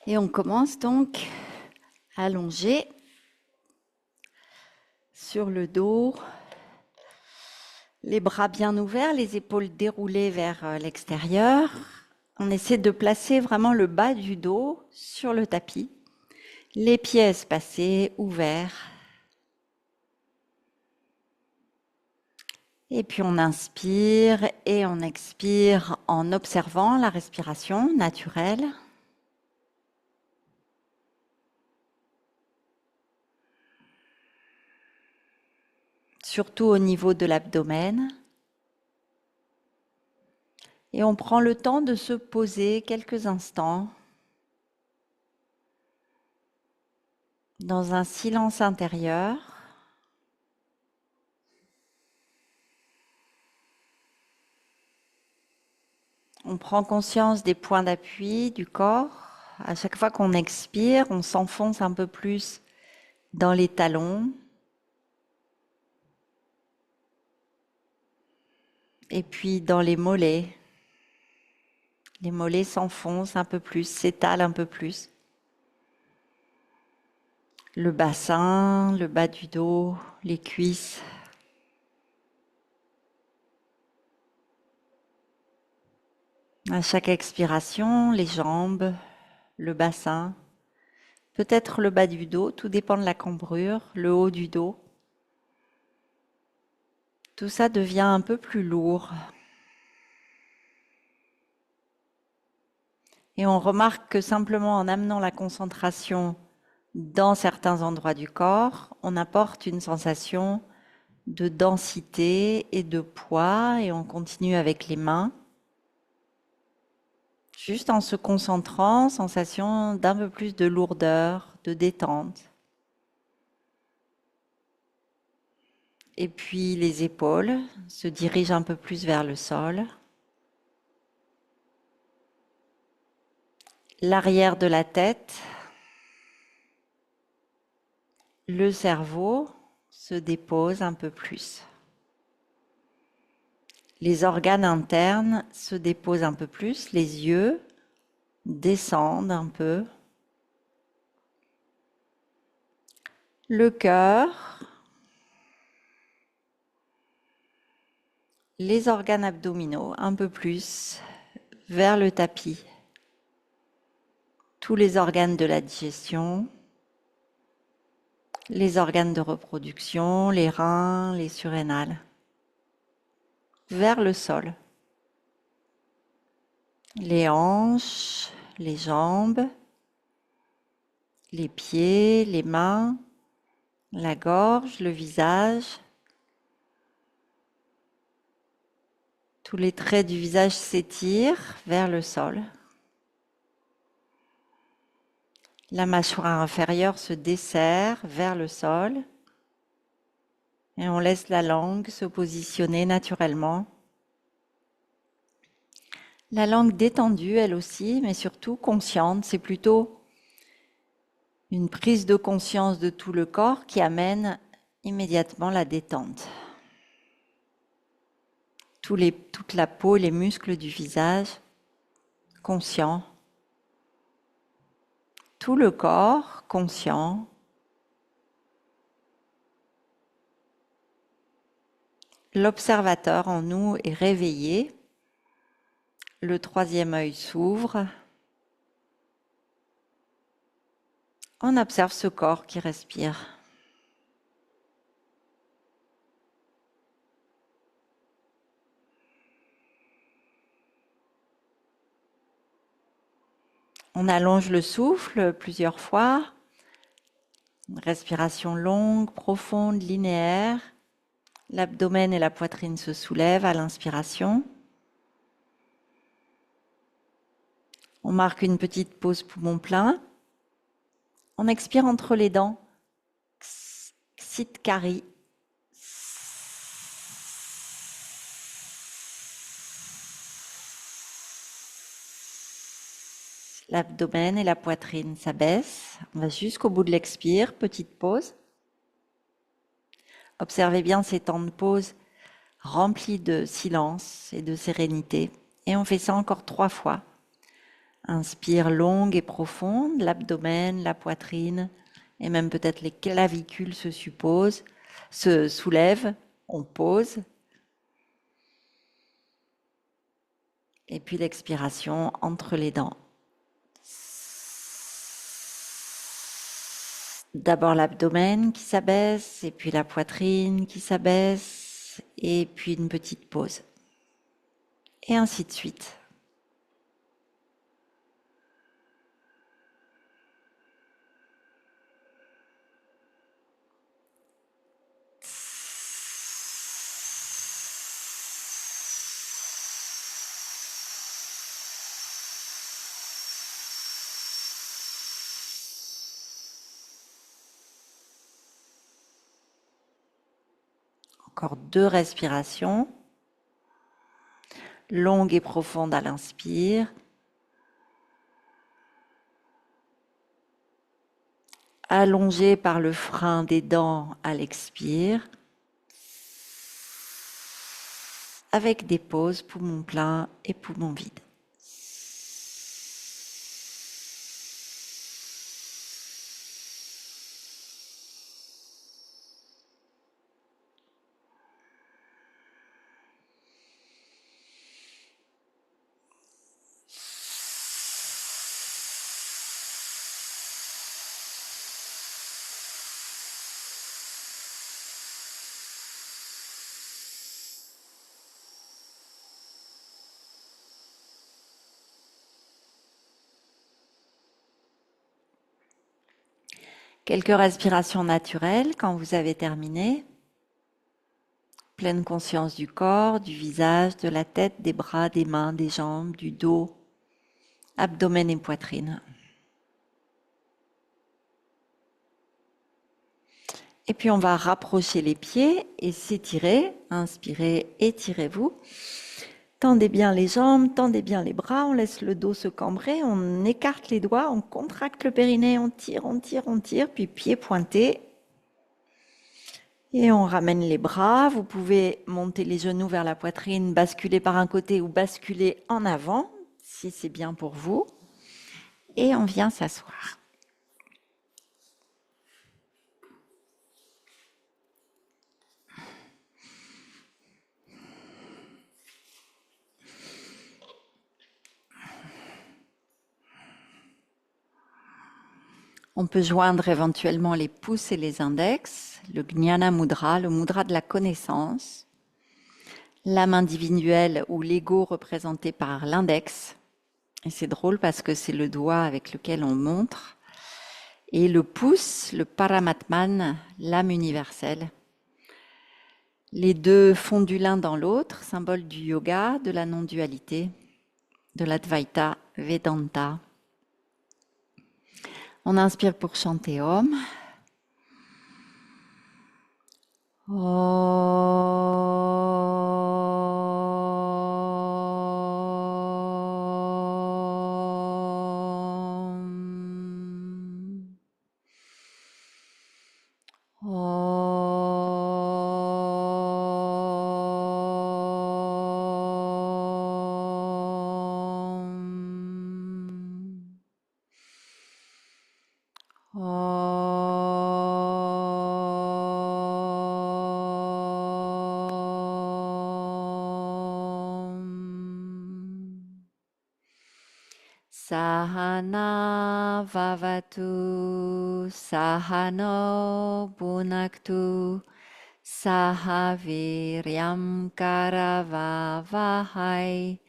Et on commence donc allongé sur le dos, les bras bien ouverts, les épaules déroulées vers l'extérieur. On essaie de placer vraiment le bas du dos sur le tapis, les pieds espacés, ouverts. Et puis on inspire et on expire en observant la respiration naturelle. Surtout au niveau de l'abdomen. Et on prend le temps de se poser quelques instants dans un silence intérieur. On prend conscience des points d'appui du corps. À chaque fois qu'on expire, on s'enfonce un peu plus dans les talons. Et puis dans les mollets. Les mollets s'enfoncent un peu plus, s'étalent un peu plus. Le bassin, le bas du dos, les cuisses. À chaque expiration, les jambes, le bassin, peut-être le bas du dos, tout dépend de la cambrure, le haut du dos. Tout ça devient un peu plus lourd. Et on remarque que simplement en amenant la concentration dans certains endroits du corps, on apporte une sensation de densité et de poids, et on continue avec les mains. Juste en se concentrant, sensation d'un peu plus de lourdeur, de détente. Et puis les épaules se dirigent un peu plus vers le sol. L'arrière de la tête, le cerveau se dépose un peu plus. Les organes internes se déposent un peu plus, les yeux descendent un peu. Le cœur, les organes abdominaux un peu plus vers le tapis. Tous les organes de la digestion, les organes de reproduction, les reins, les surrénales, vers le sol. Les hanches, les jambes, les pieds, les mains, la gorge, le visage. Tous les traits du visage s'étirent vers le sol. La mâchoire inférieure se desserre vers le sol. Et on laisse la langue se positionner naturellement. La langue détendue, elle aussi, mais surtout consciente. C'est plutôt une prise de conscience de tout le corps qui amène immédiatement la détente. Toute la peau, les muscles du visage, conscients. Tout le corps, conscient. L'observateur en nous est réveillé. Le troisième œil s'ouvre. On observe ce corps qui respire. On allonge le souffle plusieurs fois. Une respiration longue, profonde, linéaire. L'abdomen et la poitrine se soulèvent à l'inspiration. On marque une petite pause poumon plein. On expire entre les dents. Ksitkari. L'abdomen et la poitrine s'abaissent. On va jusqu'au bout de l'expire. Petite pause. Observez bien ces temps de pause remplis de silence et de sérénité. Et on fait ça encore 3 fois. Inspire longue et profonde, l'abdomen, la poitrine et même peut-être les clavicules se soulèvent, on pose. Et puis l'expiration entre les dents. D'abord l'abdomen qui s'abaisse, et puis la poitrine qui s'abaisse, et puis une petite pause. Et ainsi de suite. Encore 2 respirations. Longue et profonde à l'inspire. Allongée par le frein des dents à l'expire. Avec des pauses, poumon plein et poumon vide. Quelques respirations naturelles quand vous avez terminé. Pleine conscience du corps, du visage, de la tête, des bras, des mains, des jambes, du dos, abdomen et poitrine. Et puis on va rapprocher les pieds et s'étirer. Inspirez, étirez-vous. Tendez bien les jambes, tendez bien les bras, on laisse le dos se cambrer, on écarte les doigts, on contracte le périnée, on tire, on tire, on tire, puis pieds pointés. Et on ramène les bras, vous pouvez monter les genoux vers la poitrine, basculer par un côté ou basculer en avant, si c'est bien pour vous. Et on vient s'asseoir. On peut joindre éventuellement les pouces et les index, le Jnana Mudra, le mudra de la connaissance, l'âme individuelle ou l'ego représenté par l'index. Et c'est drôle parce que c'est le doigt avec lequel on montre. Et le pouce, le Paramatman, l'âme universelle. Les deux fondus l'un dans l'autre, symbole du yoga, de la non-dualité, de l'Advaita Vedanta. On inspire pour chanter Om. Sahana vavatu, sahano bhunaktu, sahaviryam karavavahai,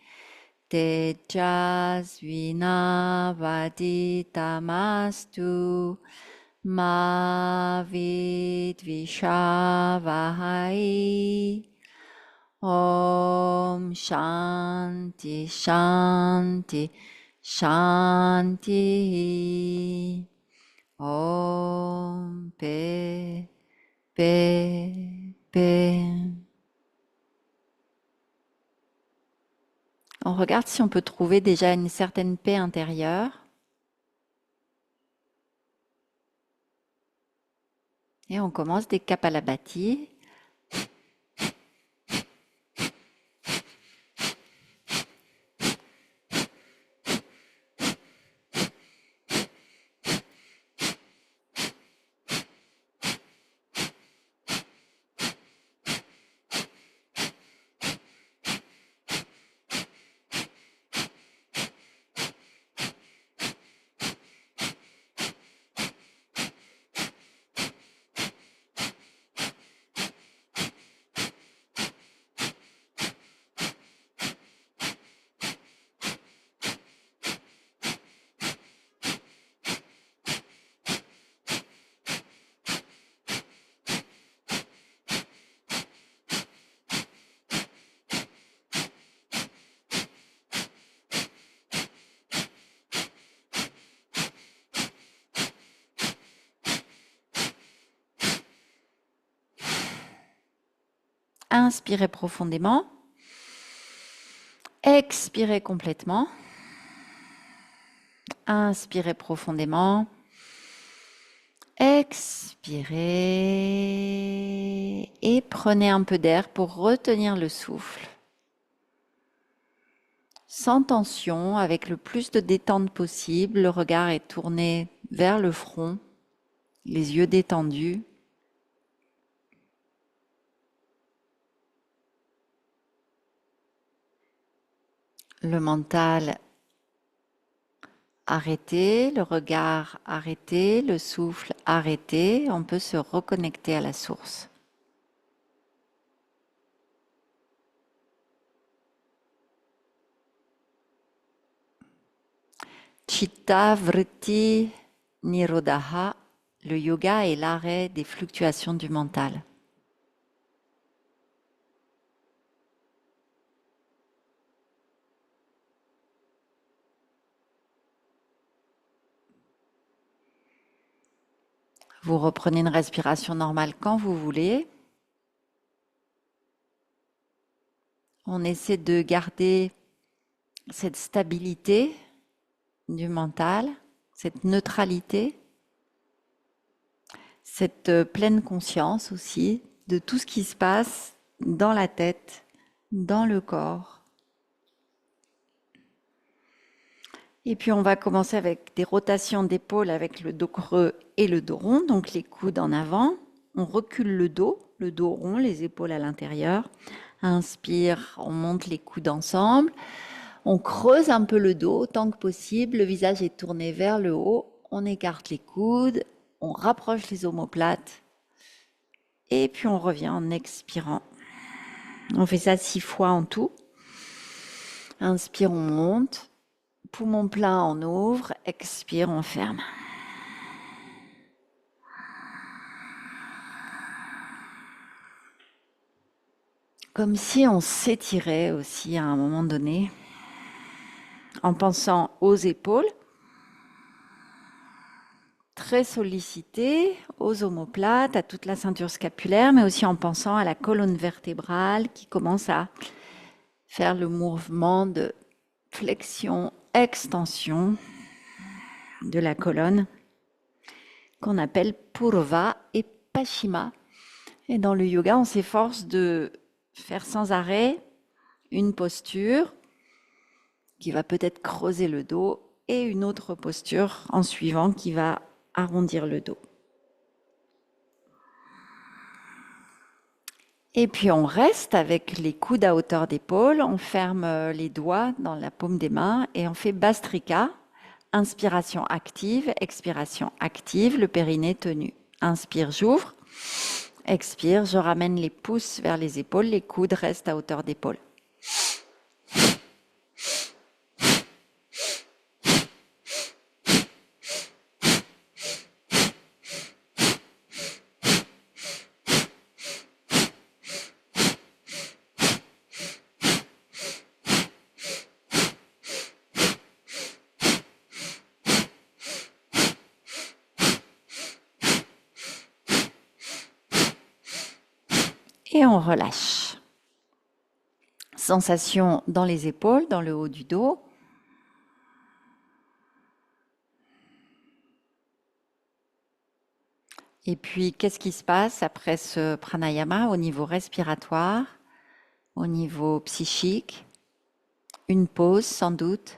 tejasvinavaditamastu, ma vidvishavahai. Om Shanti Shanti Shanti. Om paix, paix, paix. On regarde si on peut trouver déjà une certaine paix intérieure. Et on commence des Kapalabhati. Inspirez profondément. Expirez complètement. Inspirez profondément. Expirez et prenez un peu d'air pour retenir le souffle. Sans tension, avec le plus de détente possible, le regard est tourné vers le front, les yeux détendus. Le mental arrêté, le regard arrêté, le souffle arrêté. On peut se reconnecter à la source. Chitta Vritti Nirodha, le yoga est l'arrêt des fluctuations du mental. Vous reprenez une respiration normale quand vous voulez. On essaie de garder cette stabilité du mental, cette neutralité, cette pleine conscience aussi de tout ce qui se passe dans la tête, dans le corps. Et puis on va commencer avec des rotations d'épaules avec le dos creux et le dos rond, donc les coudes en avant. On recule le dos rond, les épaules à l'intérieur. Inspire, on monte les coudes ensemble. On creuse un peu le dos autant que possible. Le visage est tourné vers le haut. On écarte les coudes, on rapproche les omoplates. Et puis on revient en expirant. On fait ça 6 fois en tout. Inspire, on monte. Poumon plein, on ouvre. Expire, on ferme. Comme si on s'étirait aussi à un moment donné, en pensant aux épaules, très sollicitées, aux omoplates, à toute la ceinture scapulaire, mais aussi en pensant à la colonne vertébrale qui commence à faire le mouvement de flexion, extension de la colonne, qu'on appelle Purva et Paschima. Et dans le yoga, on s'efforce de faire sans arrêt une posture qui va peut-être creuser le dos et une autre posture en suivant qui va arrondir le dos. Et puis on reste avec les coudes à hauteur d'épaule, on ferme les doigts dans la paume des mains et on fait Bhastrika. Inspiration active, expiration active, le périnée tenu. Inspire, j'ouvre. Expire, je ramène les pouces vers les épaules, les coudes restent à hauteur d'épaule. Et on relâche. Sensation dans les épaules, dans le haut du dos. Et puis, qu'est-ce qui se passe après ce pranayama au niveau respiratoire, au niveau psychique? Une pause, sans doute.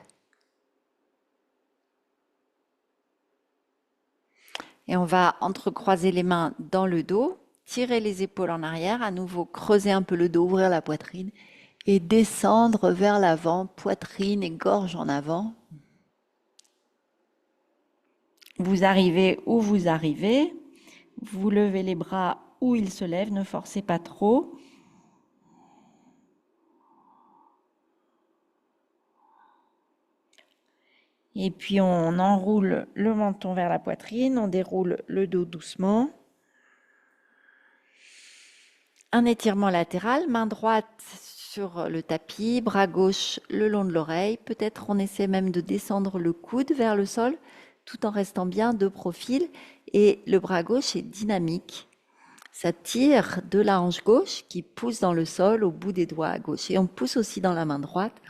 Et on va entrecroiser les mains dans le dos, tirer les épaules en arrière, à nouveau creuser un peu le dos, ouvrir la poitrine et descendre vers l'avant, poitrine et gorge en avant. Vous arrivez où vous arrivez. Vous levez les bras où ils se lèvent, ne forcez pas trop. Et puis on enroule le menton vers la poitrine, on déroule le dos doucement. Un étirement latéral, main droite sur le tapis, bras gauche le long de l'oreille. Peut-être on essaie même de descendre le coude vers le sol tout en restant bien de profil. Et le bras gauche est dynamique. Ça tire de la hanche gauche qui pousse dans le sol au bout des doigts à gauche. Et on pousse aussi dans la main droite,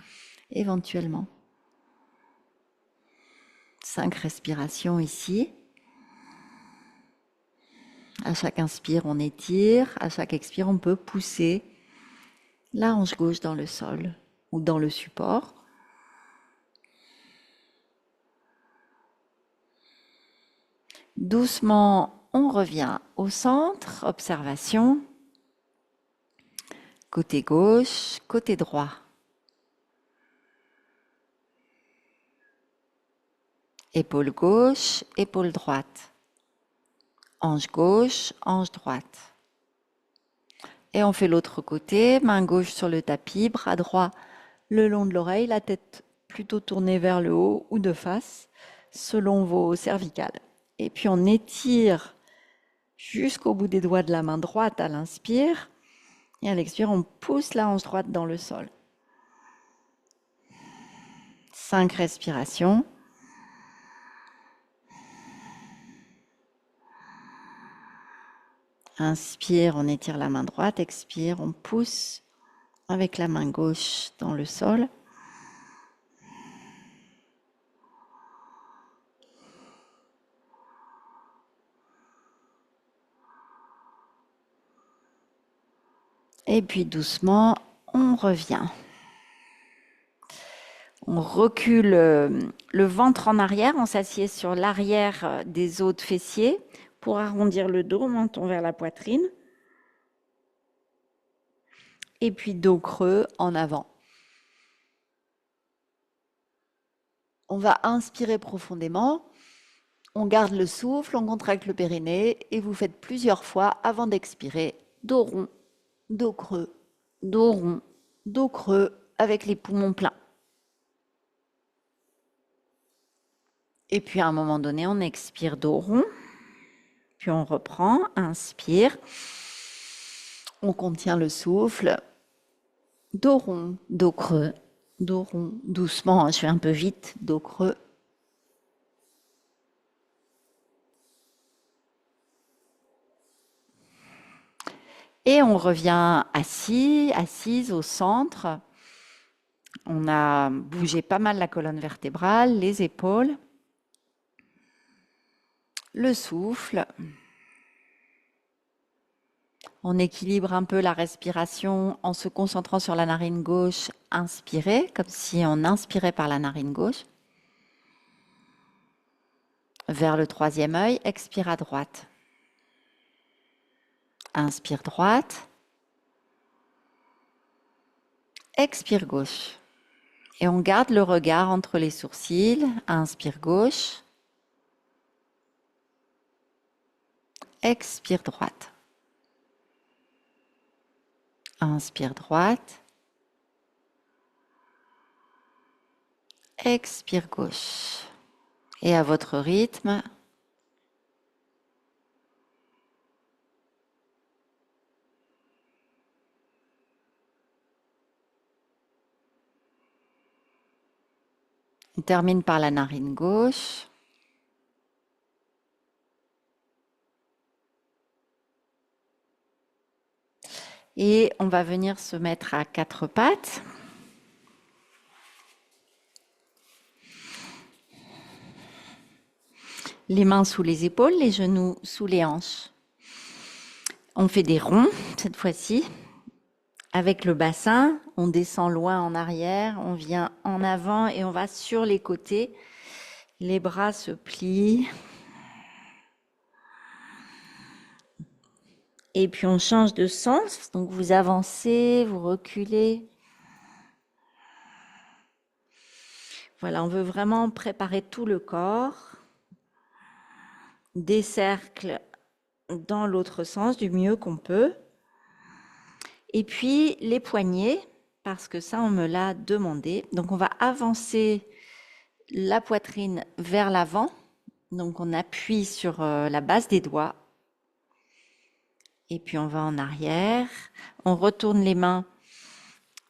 éventuellement. 5 respirations ici. À chaque inspire, on étire. À chaque expire, on peut pousser la hanche gauche dans le sol ou dans le support. Doucement, on revient au centre. Observation. Côté gauche, côté droit. Épaule gauche, épaule droite. Hanche gauche, hanche droite. Et on fait l'autre côté, main gauche sur le tapis, bras droit le long de l'oreille, la tête plutôt tournée vers le haut ou de face, selon vos cervicales. Et puis on étire jusqu'au bout des doigts de la main droite à l'inspire. Et à l'expire, on pousse la hanche droite dans le sol. 5 respirations. Inspire, on étire la main droite. Expire, on pousse avec la main gauche dans le sol. Et puis doucement, on revient. On recule le ventre en arrière, on s'assied sur l'arrière des os de fessiers pour arrondir le dos, menton vers la poitrine. Et puis dos creux en avant. On va inspirer profondément, on garde le souffle, on contracte le périnée et vous faites plusieurs fois avant d'expirer. Dos rond, dos creux, dos rond, dos creux avec les poumons pleins. Et puis à un moment donné, on expire dos rond, puis on reprend, inspire, on contient le souffle, dos rond, dos creux, dos rond, doucement, je fais un peu vite, dos creux. Et on revient assis, assise au centre. On a bougé pas mal la colonne vertébrale, les épaules, le souffle. On équilibre un peu la respiration en se concentrant sur la narine gauche, inspirer, comme si on inspirait par la narine gauche. Vers le troisième œil, expire à droite. Inspire droite. Expire gauche. Et on garde le regard entre les sourcils. Inspire gauche. Expire droite. Inspire droite. Expire gauche. Et à votre rythme, on termine par la narine gauche. Et on va venir se mettre à 4 pattes. Les mains sous les épaules, les genoux sous les hanches. On fait des ronds cette fois-ci. Avec le bassin, on descend loin en arrière, on vient en avant et on va sur les côtés. Les bras se plient. Et puis on change de sens. Donc vous avancez, vous reculez. Voilà, on veut vraiment préparer tout le corps. Des cercles dans l'autre sens du mieux qu'on peut. Et puis les poignets, parce que ça on me l'a demandé. Donc on va avancer la poitrine vers l'avant. Donc on appuie sur la base des doigts. Et puis on va en arrière. On retourne les mains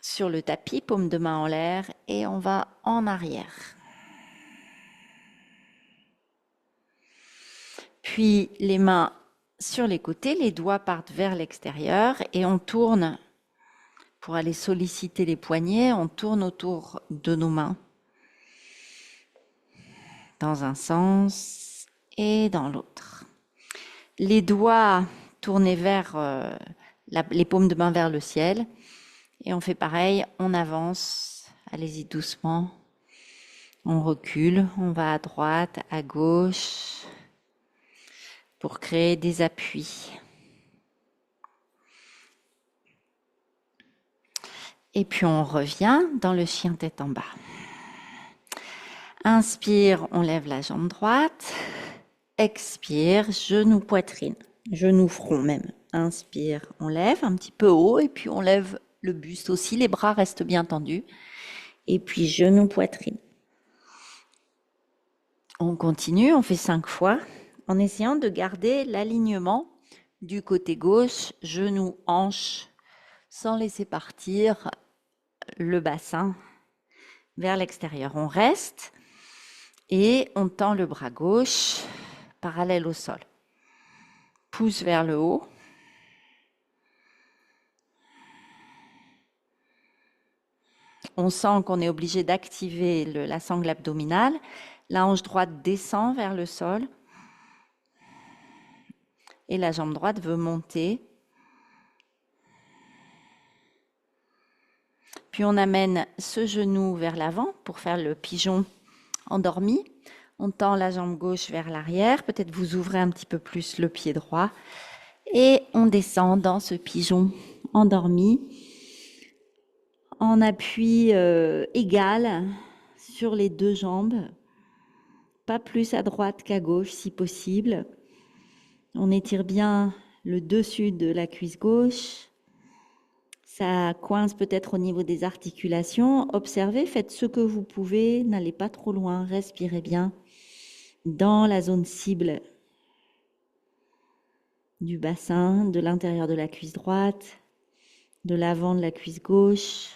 sur le tapis, paume de main en l'air, et on va en arrière. Puis les mains sur les côtés, les doigts partent vers l'extérieur et on tourne, pour aller solliciter les poignets, on tourne autour de nos mains, dans un sens et dans l'autre. Les doigts tournés vers les paumes de main vers le ciel. Et on fait pareil, on avance, allez-y doucement. On recule, on va à droite, à gauche, pour créer des appuis. Et puis on revient dans le chien tête en bas. Inspire, on lève la jambe droite. Expire, genou poitrine, genou front même. Inspire, on lève un petit peu haut et puis on lève le buste aussi. Les bras restent bien tendus. Et puis genou poitrine. On continue, on fait 5 fois en essayant de garder l'alignement du côté gauche, genou, hanche, sans laisser partir le bassin vers l'extérieur. On reste et on tend le bras gauche parallèle au sol. Pouce vers le haut. On sent qu'on est obligé d'activer la sangle abdominale. La hanche droite descend vers le sol. Et la jambe droite veut monter. Puis on amène ce genou vers l'avant pour faire le pigeon endormi. On tend la jambe gauche vers l'arrière. Peut-être vous ouvrez un petit peu plus le pied droit. Et on descend dans ce pigeon endormi en appui égal sur les deux jambes. Pas plus à droite qu'à gauche si possible. On étire bien le dessus de la cuisse gauche. Ça coince peut-être au niveau des articulations. Observez, faites ce que vous pouvez, n'allez pas trop loin, respirez bien dans la zone cible du bassin, de l'intérieur de la cuisse droite, de l'avant de la cuisse gauche.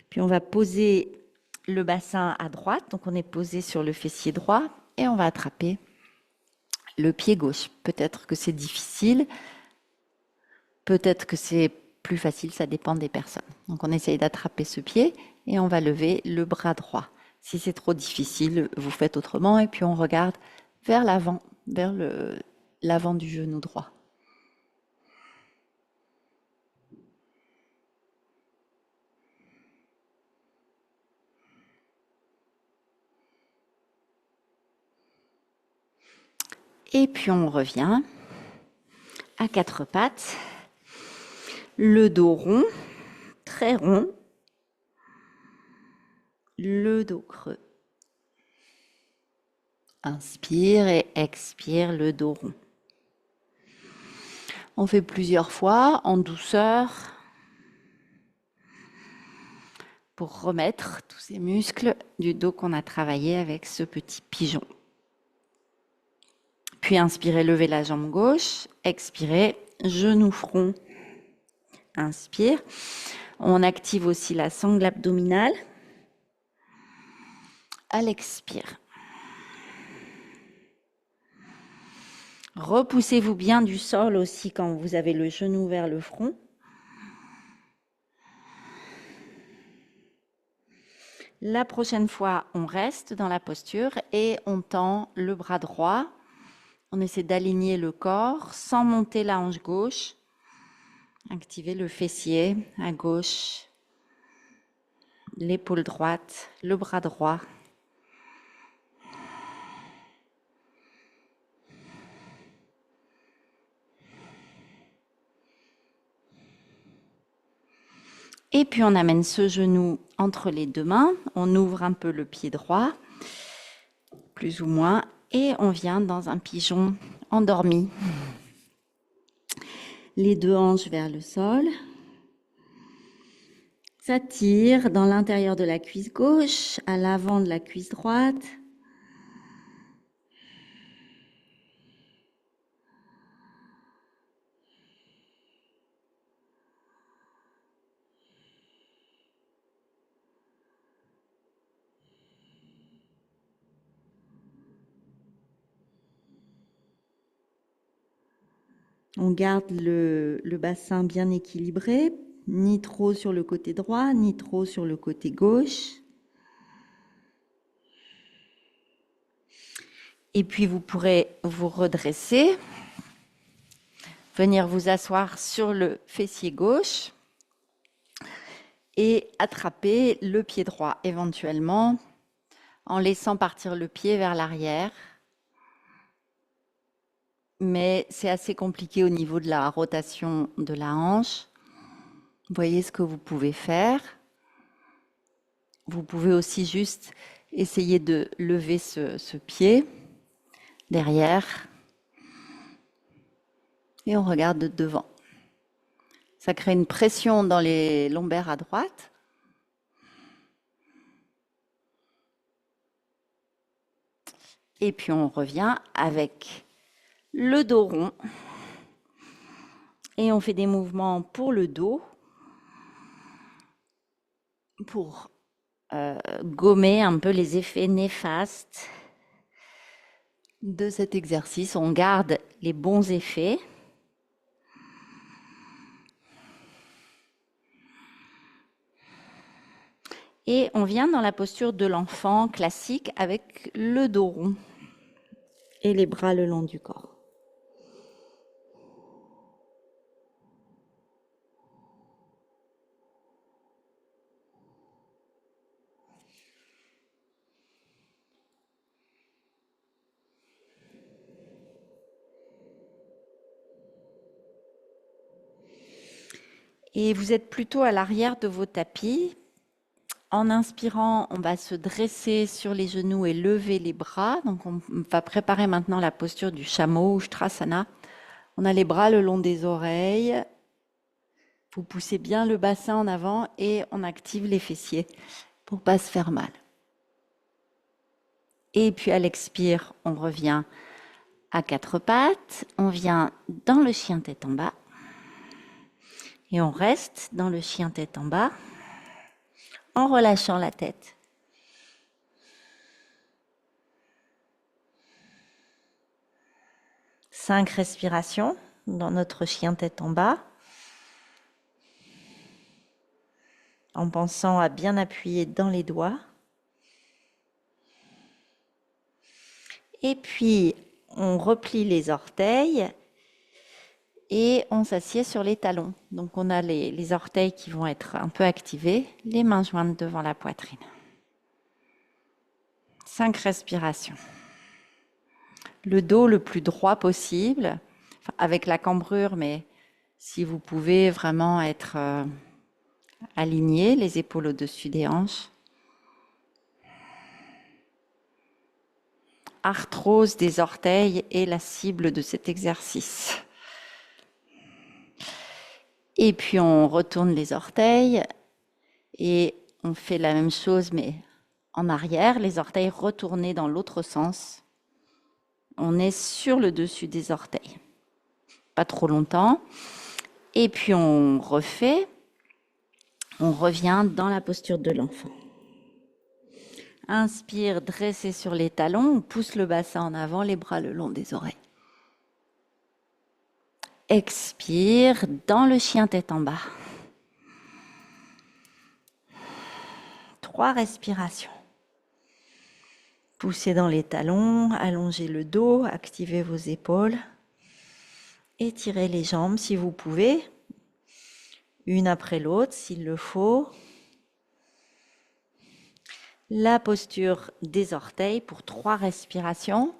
Puis on va poser le bassin à droite, donc on est posé sur le fessier droit et on va attraper le pied gauche. Peut-être que c'est difficile, peut-être que c'est plus facile, ça dépend des personnes. Donc on essaye d'attraper ce pied et on va lever le bras droit. Si c'est trop difficile, vous faites autrement et puis on regarde vers l'avant, vers l'avant du genou droit. Et puis on revient à quatre pattes, le dos rond, très rond, le dos creux. Inspire et expire le dos rond. On fait plusieurs fois en douceur pour remettre tous ces muscles du dos qu'on a travaillé avec ce petit pigeon. Puis inspirez, levez la jambe gauche, expirez, genou front. Inspire. On active aussi la sangle abdominale. À l'expire. Repoussez-vous bien du sol aussi quand vous avez le genou vers le front. La prochaine fois, on reste dans la posture et on tend le bras droit. On essaie d'aligner le corps sans monter la hanche gauche. Activez le fessier à gauche, l'épaule droite, le bras droit. Et puis on amène ce genou entre les deux mains, on ouvre un peu le pied droit, plus ou moins, et on vient dans un pigeon endormi. Les deux hanches vers le sol. S'attire dans l'intérieur de la cuisse gauche, à l'avant de la cuisse droite. On garde le bassin bien équilibré, ni trop sur le côté droit, ni trop sur le côté gauche. Et puis vous pourrez vous redresser, venir vous asseoir sur le fessier gauche et attraper le pied droit éventuellement en laissant partir le pied vers l'arrière. Mais c'est assez compliqué au niveau de la rotation de la hanche. Voyez ce que vous pouvez faire. Vous pouvez aussi juste essayer de lever ce pied derrière et on regarde devant. Ça crée une pression dans les lombaires à droite. Et puis on revient avec le dos rond. Et on fait des mouvements pour le dos, pour gommer un peu les effets néfastes de cet exercice. On garde les bons effets. Et on vient dans la posture de l'enfant classique avec le dos rond et les bras le long du corps. Et vous êtes plutôt à l'arrière de vos tapis. En inspirant, on va se dresser sur les genoux et lever les bras. Donc on va préparer maintenant la posture du chameau, Ustrasana. On a les bras le long des oreilles. Vous poussez bien le bassin en avant et on active les fessiers pour ne pas se faire mal. Et puis à l'expire, on revient à quatre pattes. On vient dans le chien tête en bas. Et on reste dans le chien tête en bas en relâchant la tête. Cinq respirations dans notre chien tête en bas. En pensant à bien appuyer dans les doigts. Et puis, on replie les orteils et on s'assied sur les talons. Donc, on a les orteils qui vont être un peu activés, les mains jointes devant la poitrine. 5 respirations. Le dos le plus droit possible, avec la cambrure, mais si vous pouvez vraiment être aligné, les épaules au-dessus des hanches. Arthrose des orteils est la cible de cet exercice. Et puis on retourne les orteils et on fait la même chose mais en arrière, les orteils retournés dans l'autre sens. On est sur le dessus des orteils. Pas trop longtemps. Et puis on refait. On revient dans la posture de l'enfant. Inspire, dressé sur les talons, on pousse le bassin en avant, les bras le long des oreilles. Expire dans le chien tête en bas. 3 respirations. Poussez dans les talons, allongez le dos, activez vos épaules. Étirez les jambes si vous pouvez, une après l'autre s'il le faut. La posture des orteils pour 3 respirations.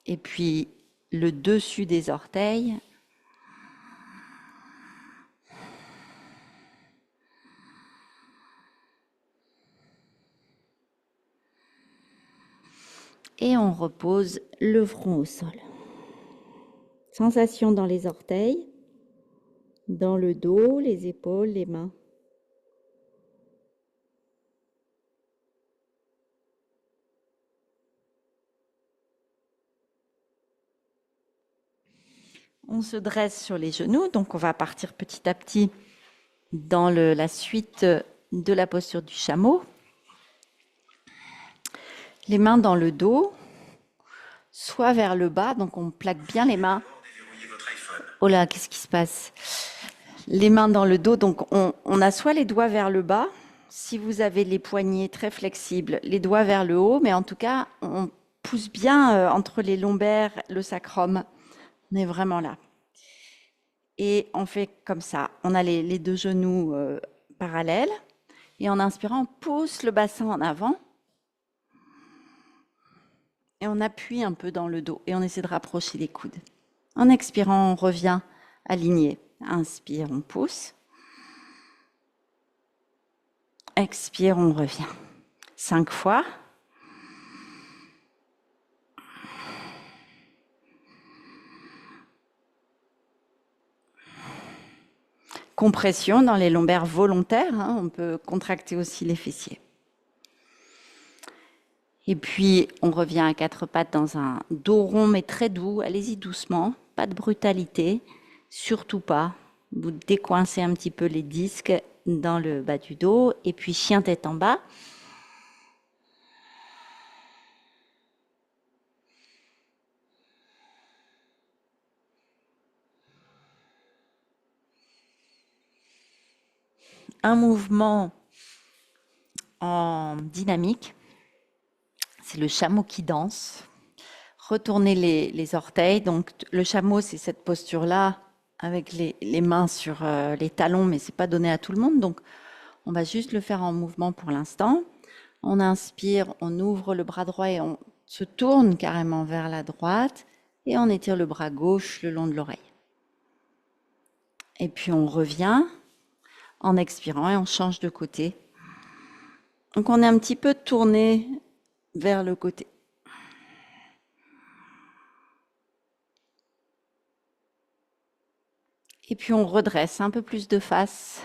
Et puis le dessus des orteils. Et on repose le front au sol. Sensation dans les orteils, dans le dos, les épaules, les mains. On se dresse sur les genoux, donc on va partir petit à petit dans la suite de la posture du chameau. Les mains dans le dos, soit vers le bas, donc on plaque bien les mains. Oh là, qu'est-ce qui se passe? Les mains dans le dos, donc on a soit les doigts vers le bas, si vous avez les poignets très flexibles, les doigts vers le haut, mais en tout cas, on pousse bien entre les lombaires, le sacrum. On est vraiment là. Et on fait comme ça. On a les deux genoux parallèles. Et en inspirant, on pousse le bassin en avant. Et on appuie un peu dans le dos. Et on essaie de rapprocher les coudes. En expirant, on revient aligné. Inspire, on pousse. Expire, on revient. 5 fois. Compression dans les lombaires volontaires. On peut contracter aussi les fessiers. Et puis, on revient à 4 pattes dans un dos rond, mais très doux. Allez-y doucement, pas de brutalité, surtout pas. Vous décoincez un petit peu les disques dans le bas du dos. Et puis, chien tête en bas. Un mouvement en dynamique. C'est le chameau qui danse. Retournez les orteils. Donc, le chameau, c'est cette posture-là, avec les mains sur les talons, mais ce n'est pas donné à tout le monde. Donc, on va juste le faire en mouvement pour l'instant. On inspire, on ouvre le bras droit et on se tourne carrément vers la droite. Et on étire le bras gauche le long de l'oreille. Et puis, on revient en expirant et on change de côté. Donc, on est un petit peu tourné vers le côté. Et puis on redresse un peu plus de face.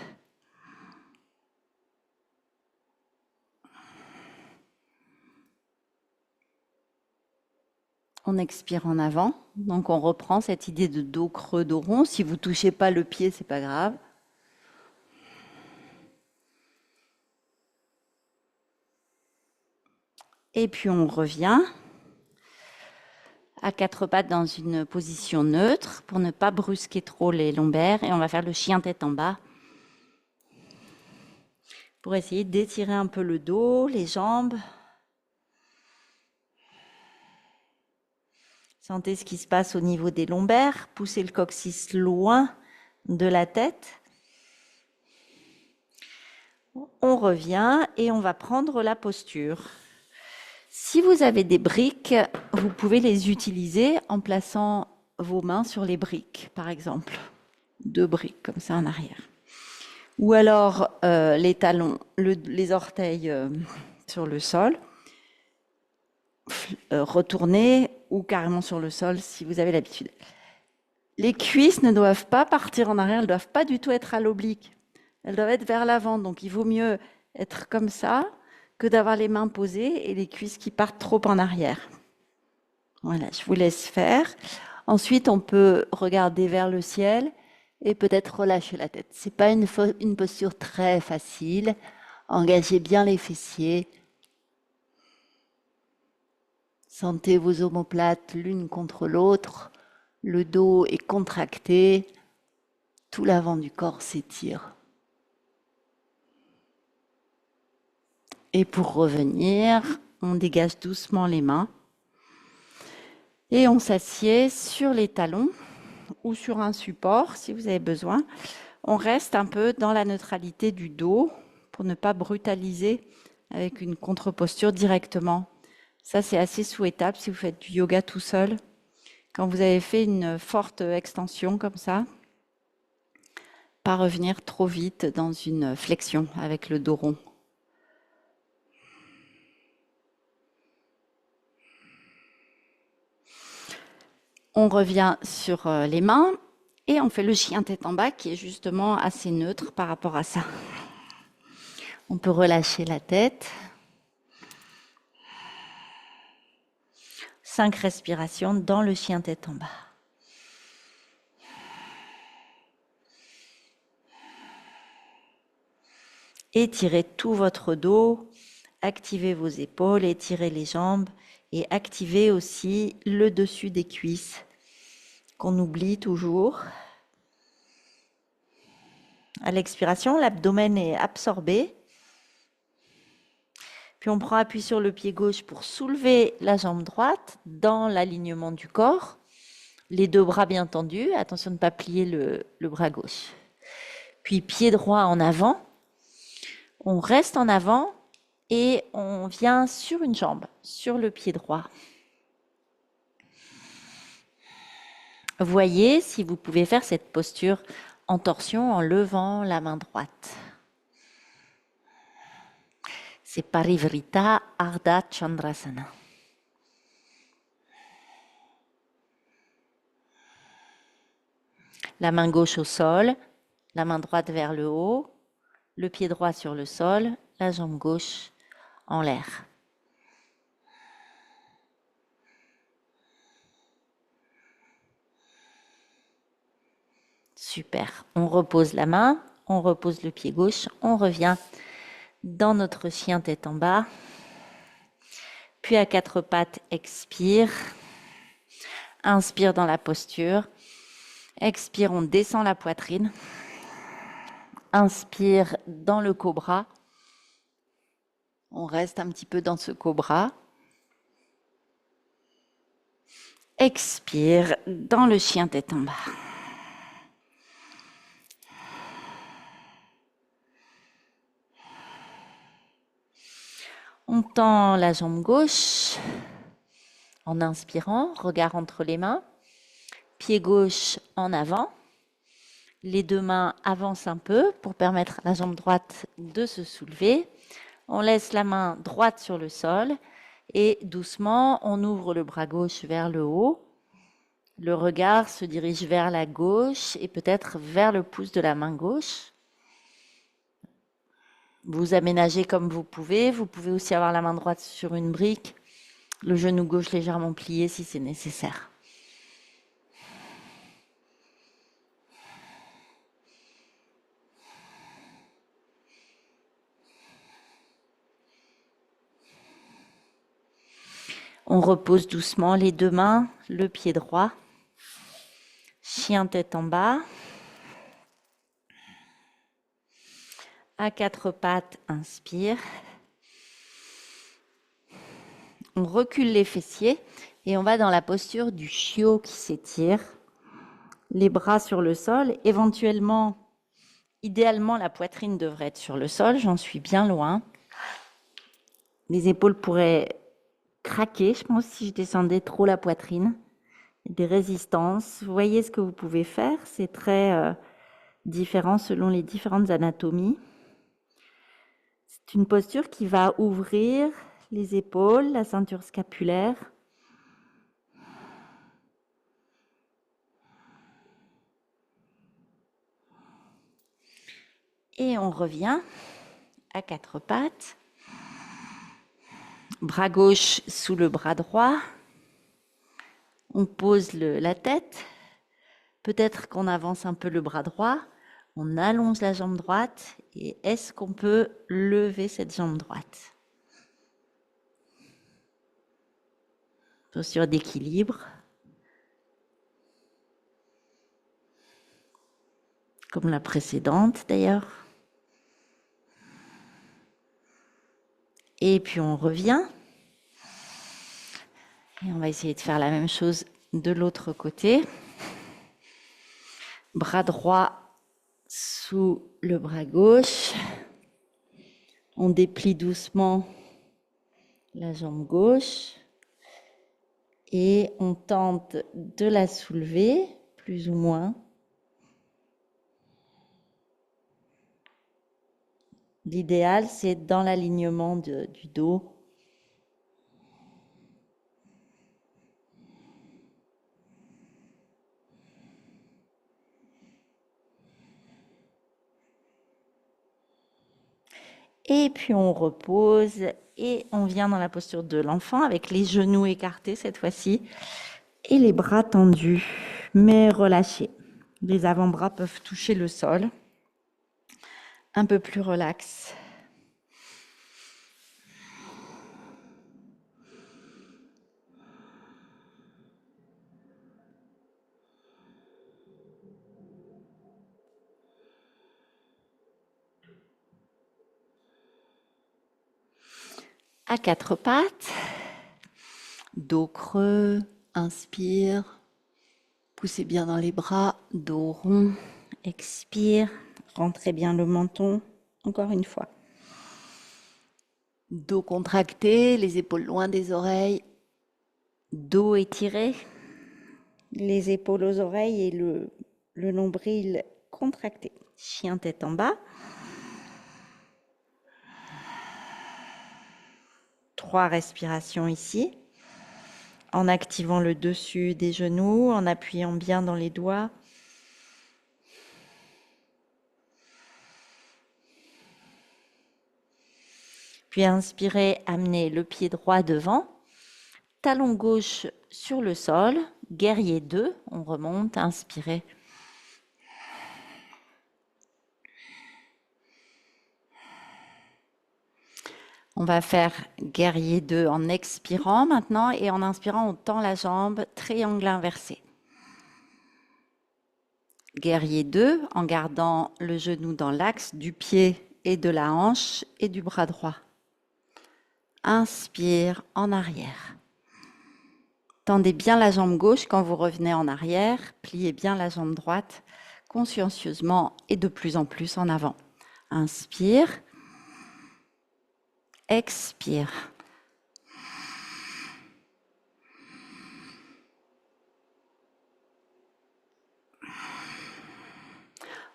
On expire en avant. Donc on reprend cette idée de dos creux, dos rond. Si vous ne touchez pas le pied, c'est pas grave. Et puis on revient à 4 pattes dans une position neutre pour ne pas brusquer trop les lombaires. Et on va faire le chien tête en bas pour essayer d'étirer un peu le dos, les jambes. Sentez ce qui se passe au niveau des lombaires. Poussez le coccyx loin de la tête. On revient et on va prendre la posture. Si vous avez des briques, vous pouvez les utiliser en plaçant vos mains sur les briques, par exemple. 2 briques comme ça en arrière. Ou alors les talons, les orteils sur le sol. Retourner ou carrément sur le sol si vous avez l'habitude. Les cuisses ne doivent pas partir en arrière, elles ne doivent pas du tout être à l'oblique. Elles doivent être vers l'avant, donc il vaut mieux être comme ça que d'avoir les mains posées et les cuisses qui partent trop en arrière. Voilà, je vous laisse faire. Ensuite, on peut regarder vers le ciel et peut-être relâcher la tête. Ce n'est pas une posture très facile. Engagez bien les fessiers. Sentez vos omoplates l'une contre l'autre. Le dos est contracté. Tout l'avant du corps s'étire. Et pour revenir, on dégage doucement les mains. Et on s'assied sur les talons ou sur un support si vous avez besoin. On reste un peu dans la neutralité du dos pour ne pas brutaliser avec une contre-posture directement. Ça, c'est assez souhaitable si vous faites du yoga tout seul. Quand vous avez fait une forte extension comme ça, pas revenir trop vite dans une flexion avec le dos rond. On revient sur les mains et on fait le chien tête en bas qui est justement assez neutre par rapport à ça. On peut relâcher la tête. 5 respirations dans le chien tête en bas. Étirez tout votre dos, activez vos épaules, étirez les jambes et activez aussi le dessus des cuisses qu'on oublie toujours. À l'expiration, l'abdomen est absorbé. Puis on prend appui sur le pied gauche pour soulever la jambe droite dans l'alignement du corps. Les deux bras bien tendus. Attention de ne pas plier le bras gauche. Puis pied droit en avant. On reste en avant et on vient sur une jambe, sur le pied droit. Voyez si vous pouvez faire cette posture en torsion en levant la main droite. C'est Parivrita Ardha Chandrasana. La main gauche au sol, la main droite vers le haut, le pied droit sur le sol, la jambe gauche en l'air. Super. On repose la main, on repose le pied gauche, on revient dans notre chien tête en bas. Puis à quatre pattes, expire. Inspire dans la posture. Expire, on descend la poitrine. Inspire dans le cobra. On reste un petit peu dans ce cobra. Expire dans le chien tête en bas. On tend la jambe gauche en inspirant, regard entre les mains, pied gauche en avant. Les deux mains avancent un peu pour permettre à la jambe droite de se soulever. On laisse la main droite sur le sol et doucement, on ouvre le bras gauche vers le haut. Le regard se dirige vers la gauche et peut-être vers le pouce de la main gauche. Vous aménagez comme vous pouvez. Vous pouvez aussi avoir la main droite sur une brique, le genou gauche légèrement plié si c'est nécessaire. On repose doucement les deux mains, le pied droit, chien tête en bas. À quatre pattes, inspire. On recule les fessiers et on va dans la posture du chiot qui s'étire. Les bras sur le sol, éventuellement, idéalement, la poitrine devrait être sur le sol, j'en suis bien loin. Les épaules pourraient craquer, je pense, si je descendais trop la poitrine. Des résistances. Vous voyez ce que vous pouvez faire, c'est très différent selon les différentes anatomies. C'est une posture qui va ouvrir les épaules, la ceinture scapulaire. Et on revient à quatre pattes. Bras gauche sous le bras droit. On pose la tête. Peut-être qu'on avance un peu le bras droit. On allonge la jambe droite. Et est-ce qu'on peut lever cette jambe droite? Posture d'équilibre. Comme la précédente d'ailleurs. Et puis on revient. Et on va essayer de faire la même chose de l'autre côté. Bras droit sous le bras gauche. On déplie doucement la jambe gauche. Et on tente de la soulever, plus ou moins. L'idéal, c'est dans l'alignement du dos. Et puis on repose et on vient dans la posture de l'enfant avec les genoux écartés cette fois-ci et les bras tendus, mais relâchés. Les avant-bras peuvent toucher le sol. Un peu plus relax. à quatre pattes. Dos creux, inspire. Poussez bien dans les bras, dos rond, expire. Rentrez bien le menton, encore une fois. Dos contracté, les épaules loin des oreilles. Dos étiré, les épaules aux oreilles et le nombril contracté. Chien tête en bas. 3 respirations ici. En activant le dessus des genoux, en appuyant bien dans les doigts. Puis inspirez, amenez le pied droit devant. Talon gauche sur le sol. Guerrier 2, on remonte, inspirez. On va faire guerrier 2 en expirant maintenant et en inspirant, on tend la jambe, triangle inversé. Guerrier 2 en gardant le genou dans l'axe du pied et de la hanche et du bras droit. Inspire en arrière. Tendez bien la jambe gauche quand vous revenez en arrière, pliez bien la jambe droite consciencieusement et de plus en plus en avant. Inspire. Expire.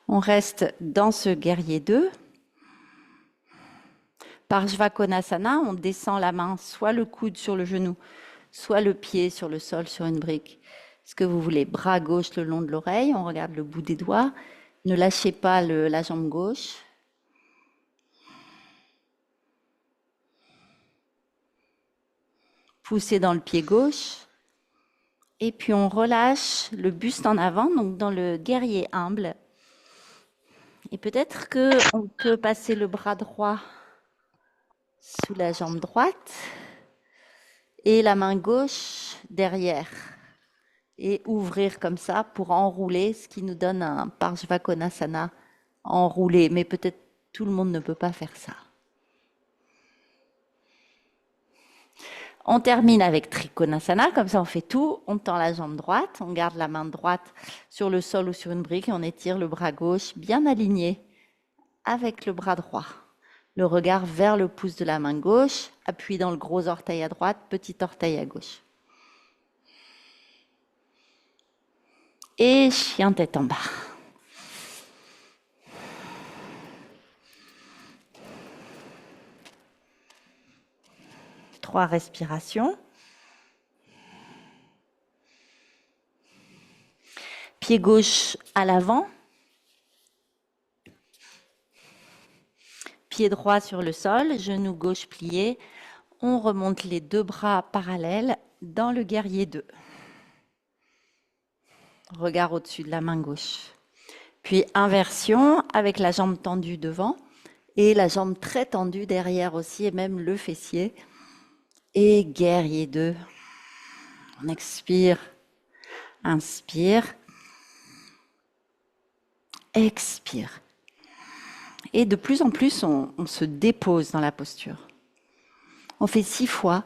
On reste dans ce guerrier 2. Parshvakonasana, on descend la main, soit le coude sur le genou, soit le pied sur le sol, sur une brique. Ce que vous voulez, bras gauche le long de l'oreille, on regarde le bout des doigts. Ne lâchez pas la jambe gauche. Poussez dans le pied gauche. Et puis on relâche le buste en avant, donc dans le guerrier humble. Et peut-être qu'on peut passer le bras droit sous la jambe droite et la main gauche derrière. Et ouvrir comme ça pour enrouler, ce qui nous donne un Parshvakonasana enroulé. Mais peut-être tout le monde ne peut pas faire ça. On termine avec Trikonasana, comme ça on fait tout. On tend la jambe droite, on garde la main droite sur le sol ou sur une brique et on étire le bras gauche bien aligné avec le bras droit. Le regard vers le pouce de la main gauche, appui dans le gros orteil à droite, petit orteil à gauche. Et chien tête en bas. Trois respirations. Pied gauche à l'avant. Pied droit sur le sol, genou gauche plié. On remonte les deux bras parallèles dans le guerrier 2. Regard au-dessus de la main gauche. Puis inversion avec la jambe tendue devant et la jambe très tendue derrière aussi et même le fessier. Et guerrier 2. On expire, inspire, expire. Et de plus en plus, on se dépose dans la posture. On fait 6 fois.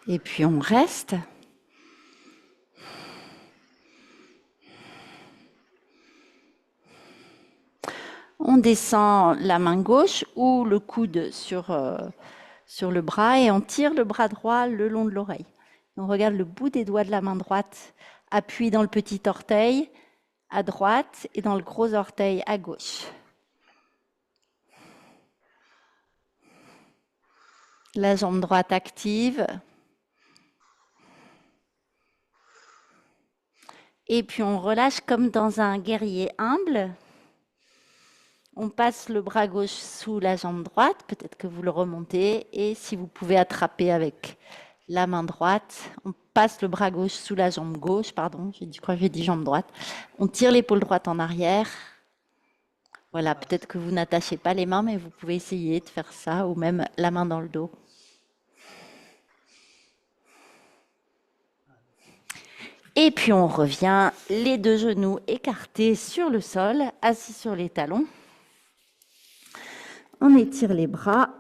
Et puis on reste. On descend la main gauche ou le coude sur le bras et on tire le bras droit le long de l'oreille. On regarde le bout des doigts de la main droite, appuie dans le petit orteil à droite et dans le gros orteil à gauche. La jambe droite active. Et puis on relâche comme dans un guerrier humble. On passe le bras gauche sous la jambe droite, peut-être que vous le remontez, et si vous pouvez attraper avec la main droite, on passe le bras gauche sous la jambe gauche, pardon, je crois que j'ai dit jambe droite. On tire l'épaule droite en arrière, Voilà, peut-être que vous n'attachez pas les mains, mais vous pouvez essayer de faire ça, ou même la main dans le dos. Et puis on revient, les deux genoux écartés sur le sol, assis sur les talons. On étire les bras.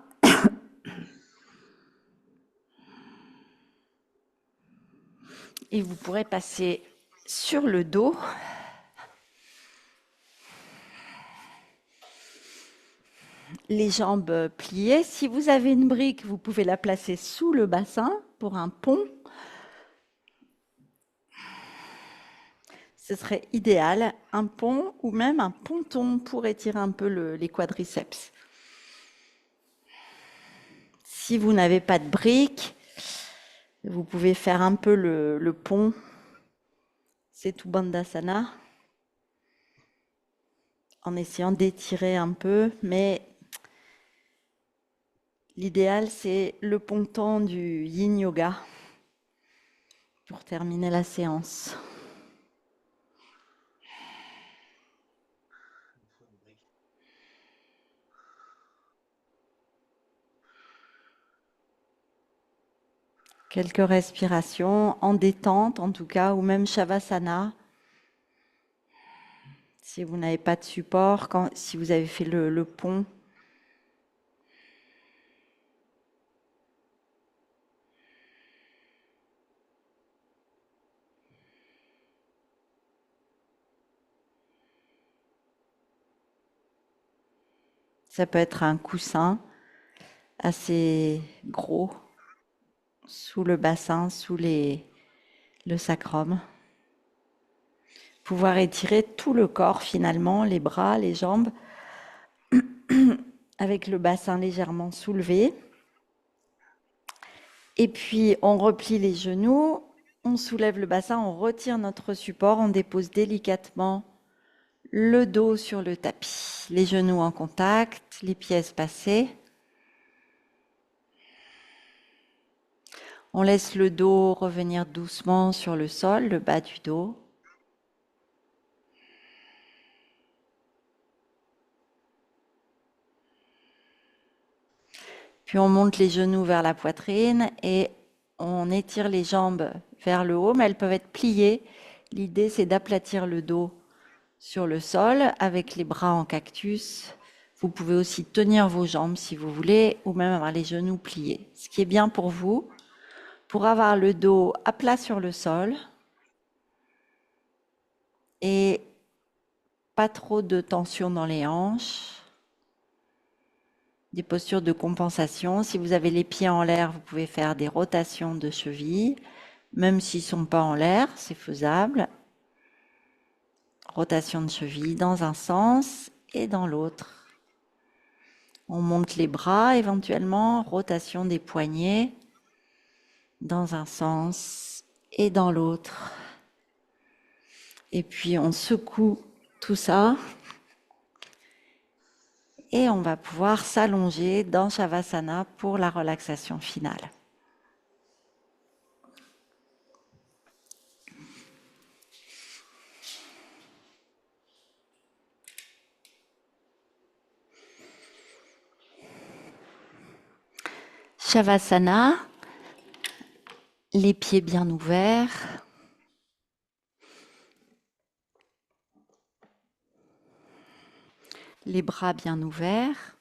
Et vous pourrez passer sur le dos. Les jambes pliées. Si vous avez une brique, vous pouvez la placer sous le bassin pour un pont. Ce serait idéal, un pont ou même un ponton pour étirer un peu les quadriceps. Si vous n'avez pas de brique, vous pouvez faire un peu le pont. C'est tout Bandhasana. En essayant d'étirer un peu, mais l'idéal, c'est le ponton du Yin Yoga pour terminer la séance. Quelques respirations en détente en tout cas, ou même Shavasana. Si vous n'avez pas de support, si vous avez fait le pont. Ça peut être un coussin assez gros sous le bassin, sous le sacrum. Pouvoir étirer tout le corps finalement, les bras, les jambes, avec le bassin légèrement soulevé. Et puis on replie les genoux, on soulève le bassin, on retire notre support, on dépose délicatement le dos sur le tapis, les genoux en contact, les pieds espacés. On laisse le dos revenir doucement sur le sol, le bas du dos. Puis on monte les genoux vers la poitrine et on étire les jambes vers le haut, mais elles peuvent être pliées. L'idée, c'est d'aplatir le dos sur le sol avec les bras en cactus. Vous pouvez aussi tenir vos jambes si vous voulez, ou même avoir les genoux pliés. Ce qui est bien pour vous, pour avoir le dos à plat sur le sol et pas trop de tension dans les hanches. Des postures de compensation. Si vous avez les pieds en l'air, vous pouvez faire des rotations de chevilles. Même s'ils ne sont pas en l'air, c'est faisable. Rotation de cheville dans un sens et dans l'autre. On monte les bras éventuellement, rotation des poignets dans un sens et dans l'autre. Et puis on secoue tout ça et on va pouvoir s'allonger dans Shavasana pour la relaxation finale. Shavasana, les pieds bien ouverts. Les bras bien ouverts.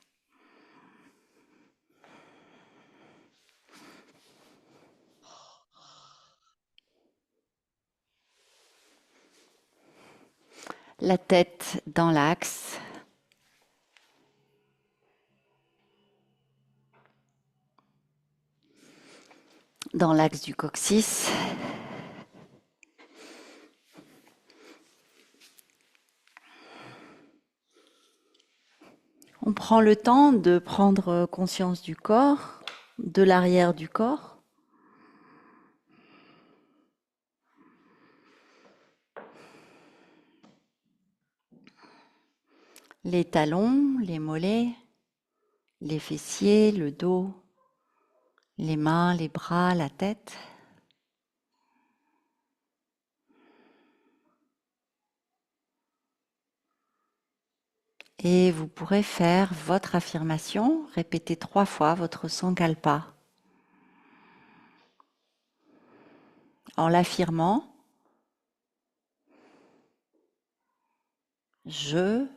La tête dans l'axe. Dans l'axe du coccyx. On prend le temps de prendre conscience du corps, de l'arrière du corps. Les talons, les mollets, les fessiers, le dos, les mains, les bras, la tête. Et vous pourrez faire votre affirmation, répéter 3 fois votre sankalpa. En l'affirmant, je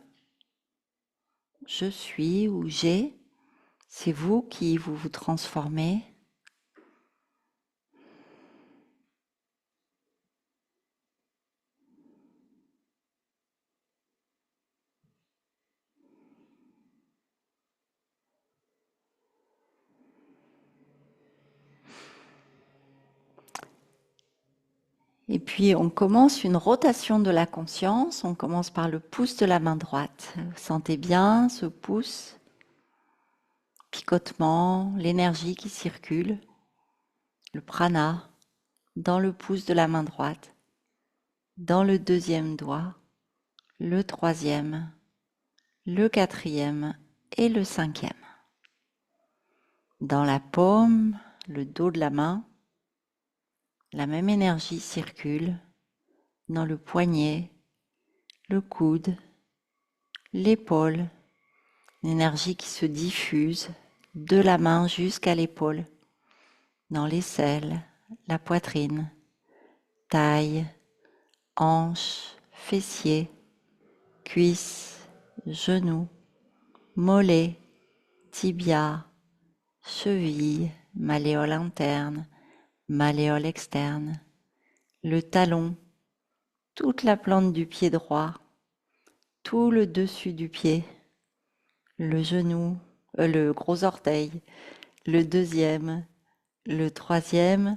suis ou j'ai, c'est vous qui vous transformez. Et puis on commence une rotation de la conscience, on commence par le pouce de la main droite. Vous sentez bien ce pouce, picotement, l'énergie qui circule, le prana dans le pouce de la main droite, dans le deuxième doigt, le troisième, le quatrième et le cinquième. Dans la paume, le dos de la main, la même énergie circule dans le poignet, le coude, l'épaule, l'énergie qui se diffuse de la main jusqu'à l'épaule, dans l'aisselle, la poitrine, taille, hanche, fessier, cuisses, genoux, mollets, tibia, cheville, malléole interne, malléole externe, le talon, toute la plante du pied droit, tout le dessus du pied, le genou, le gros orteil, le deuxième, le troisième,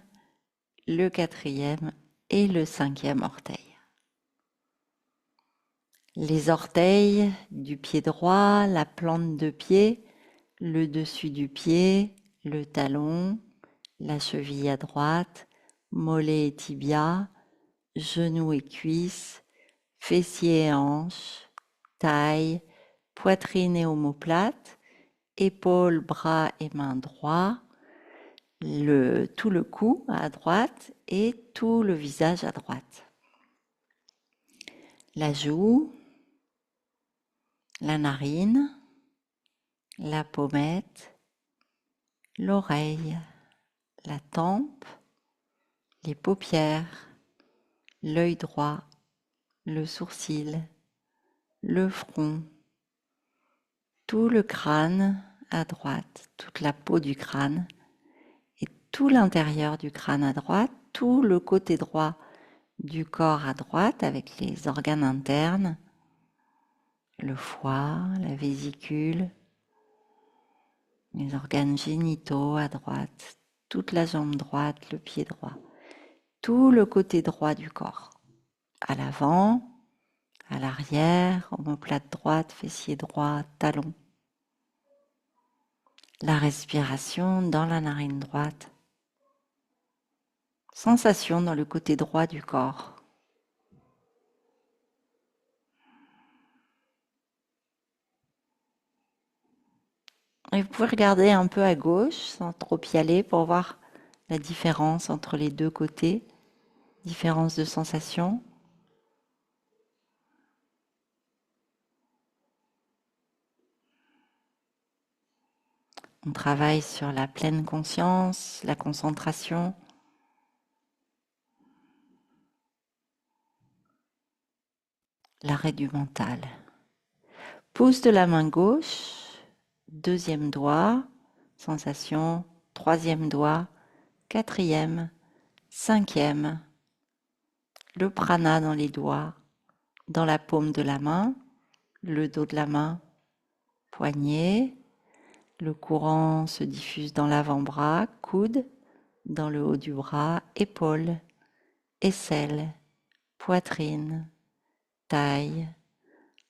le quatrième et le cinquième orteil. Les orteils du pied droit, la plante de pied, le dessus du pied, le talon, la cheville à droite, mollet et tibia, genoux et cuisses, fessiers et hanches, taille, poitrine et omoplate, épaules, bras et mains droits, tout le cou à droite et tout le visage à droite. La joue, la narine, la pommette, l'oreille, la tempe, les paupières, l'œil droit, le sourcil, le front, tout le crâne à droite, toute la peau du crâne et tout l'intérieur du crâne à droite, tout le côté droit du corps à droite avec les organes internes, le foie, la vésicule, les organes génitaux à droite, toute la jambe droite, le pied droit, tout le côté droit du corps, à l'avant, à l'arrière, omoplate droite, fessier droit, talon. La respiration dans la narine droite. Sensation dans le côté droit du corps. Et vous pouvez regarder un peu à gauche sans trop y aller pour voir la différence entre les deux côtés, différence de sensation. On travaille sur la pleine conscience, la concentration. L'arrêt du mental. Pouce de la main gauche, deuxième doigt, sensation, troisième doigt, quatrième, cinquième. Le prana dans les doigts, dans la paume de la main, le dos de la main, poignet. Le courant se diffuse dans l'avant-bras, coude, dans le haut du bras, épaule, aisselle, poitrine, taille,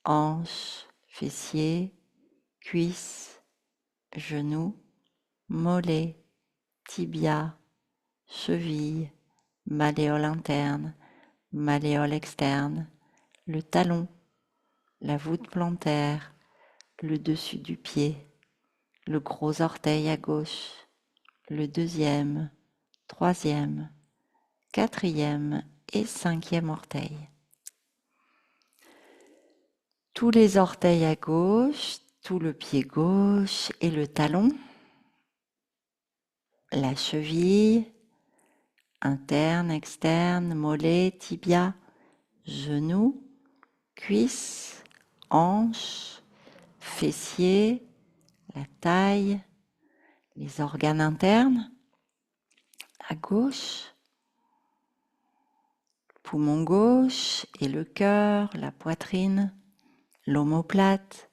hanche, fessier, cuisses, genoux, mollet, tibia, cheville, malléole interne, malléole externe, le talon, la voûte plantaire, le dessus du pied, le gros orteil à gauche, le deuxième, troisième, quatrième et cinquième orteil. tous les orteils à gauche, tout le pied gauche et le talon, la cheville, interne, externe, mollet, tibia, genou, cuisse, hanche, fessier, la taille, les organes internes, à gauche, poumon gauche et le cœur, la poitrine, l'omoplate,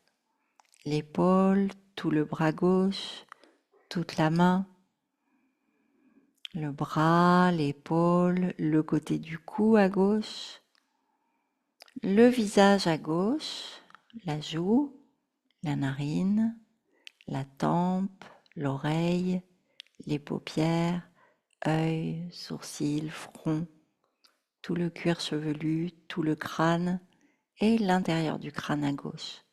l'épaule, tout le bras gauche, toute la main, le bras, l'épaule, le côté du cou à gauche, le visage à gauche, la joue, la narine, la tempe, l'oreille, les paupières, œil, sourcils, front, tout le cuir chevelu, tout le crâne et l'intérieur du crâne à gauche.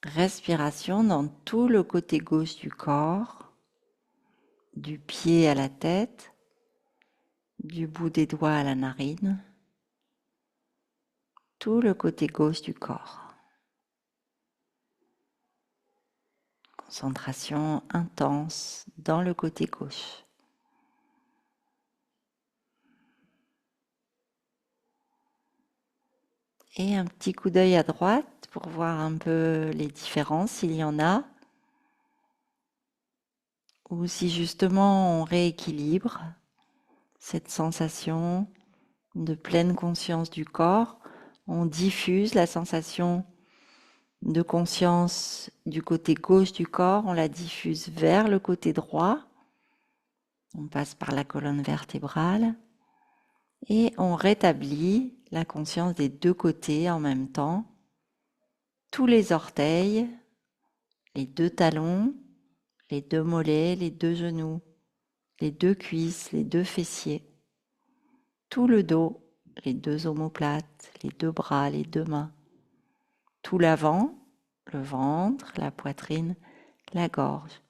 Respiration dans tout le côté gauche du corps, du pied à la tête, du bout des doigts à la narine, tout le côté gauche du corps. Concentration intense dans le côté gauche. Et un petit coup d'œil à droite pour voir un peu les différences, s'il y en a. Ou si justement on rééquilibre cette sensation de pleine conscience du corps, on diffuse la sensation de conscience du côté gauche du corps, on la diffuse vers le côté droit, on passe par la colonne vertébrale et on rétablit la conscience des deux côtés en même temps, tous les orteils, les deux talons, les deux mollets, les deux genoux, les deux cuisses, les deux fessiers, tout le dos, les deux omoplates, les deux bras, les deux mains, tout l'avant, le ventre, la poitrine, la gorge,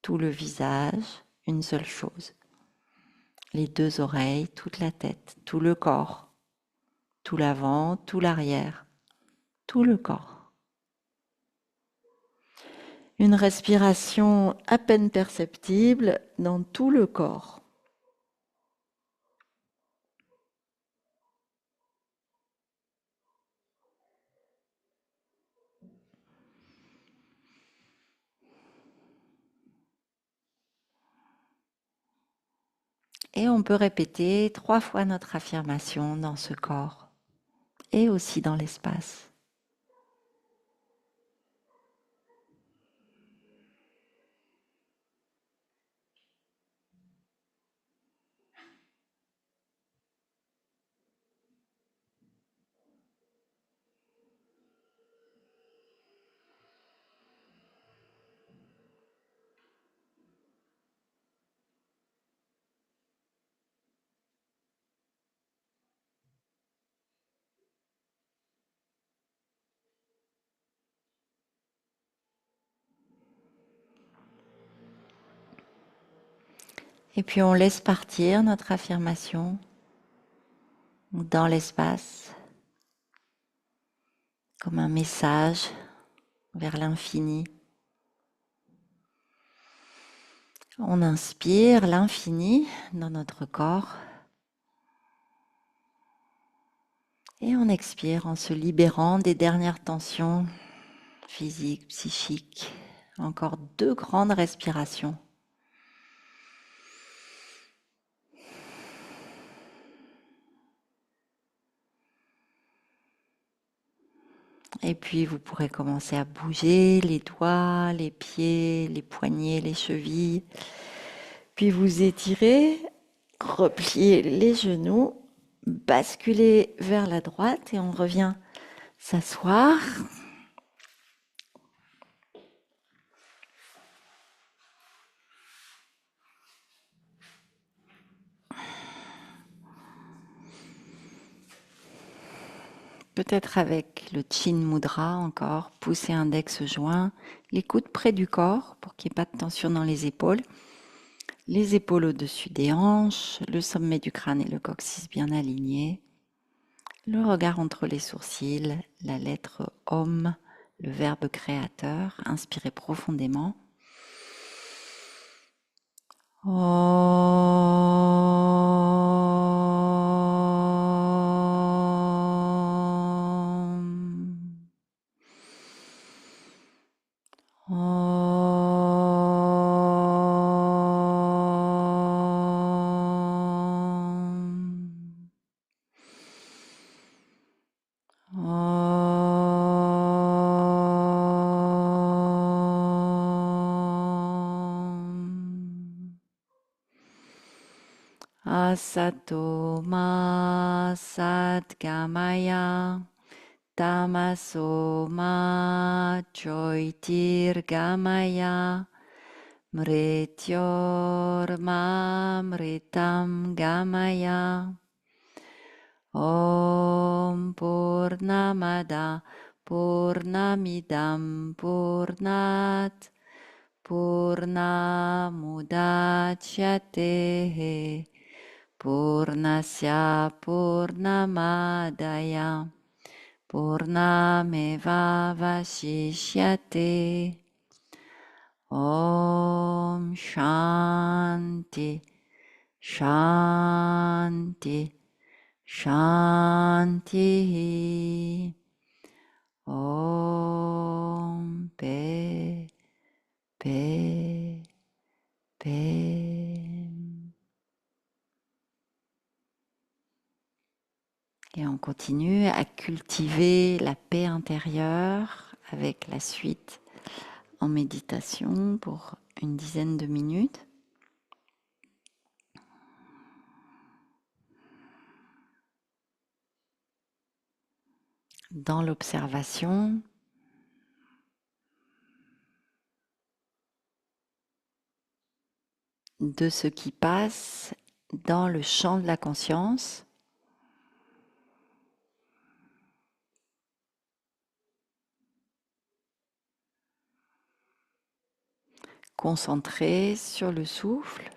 tout le visage, une seule chose, les deux oreilles, toute la tête, tout le corps, tout l'avant, tout l'arrière, tout le corps. Une respiration à peine perceptible dans tout le corps. Et on peut répéter 3 fois notre affirmation dans ce corps et aussi dans l'espace. Et puis on laisse partir notre affirmation dans l'espace comme un message vers l'infini. On inspire l'infini dans notre corps et on expire en se libérant des dernières tensions physiques, psychiques. Encore 2 grandes respirations. Et puis vous pourrez commencer à bouger les doigts, les pieds, les poignets, les chevilles. Puis vous étirez, repliez les genoux, basculez vers la droite et on revient s'asseoir. Peut-être avec le Chin Mudra encore, poussez index joint, les coudes près du corps pour qu'il n'y ait pas de tension dans les épaules au-dessus des hanches, le sommet du crâne et le coccyx bien alignés, Le regard entre les sourcils, la lettre Om, le verbe créateur. Inspirez profondément. Om. Om. Om. Asato ma sadgamaya, tamaso ma jyotirgamaya, mrityor ma mritam gamaya. Om Purnamada Purnamidam Purnat Purnamudachyate Purnasya Purnamadaya Purnameva Vashishyate. Om Shanti Shanti Shanti. Om paix, paix, paix. Et on continue à cultiver la paix intérieure avec la suite en méditation pour une dizaine de minutes. Dans l'observation de ce qui passe dans le champ de la conscience, concentré sur le souffle.